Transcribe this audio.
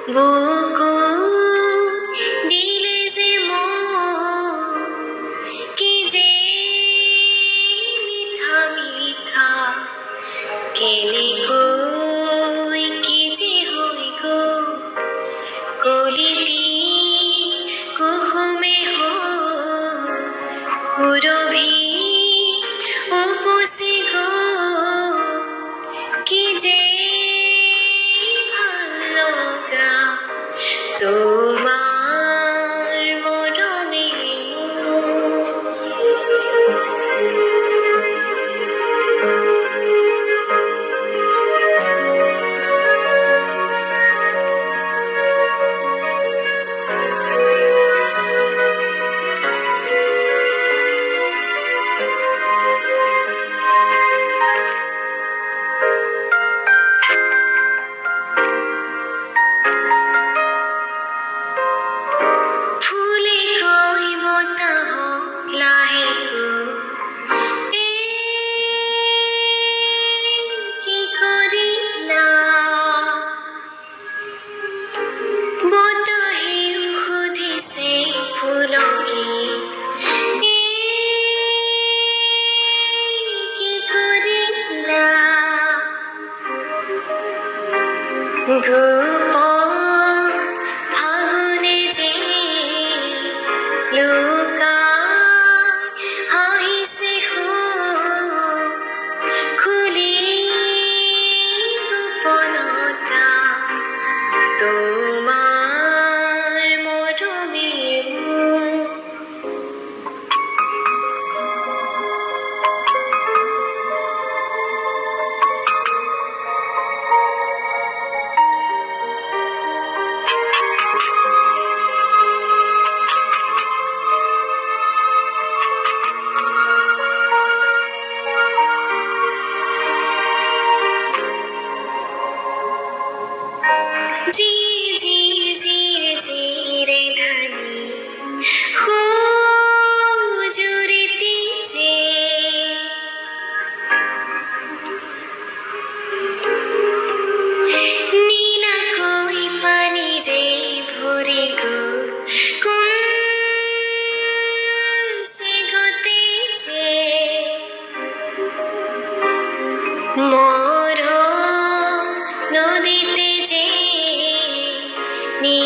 বুকু দিলে যে কি যে মিঠা মিঠা কেনে কই কি যে হই গো কলিতি কুহুমে সুরভি উপসি গো কি যে ভাল লগা তোমার মরমে ফুলে কইব তাহক লাহে গো কি করিলা বতাহেও সুধিছে ফুলকি কি করিলা ঘুপ ফাগুনে যে লুকাই হাসি খুলি গোপনতা তোমার মরমে জি জি জি জি রে ধানি হুজুরিতি যে নীলা কই পানি যে ভরে গো কোন সে গতে যে মোর নদীতে যে নী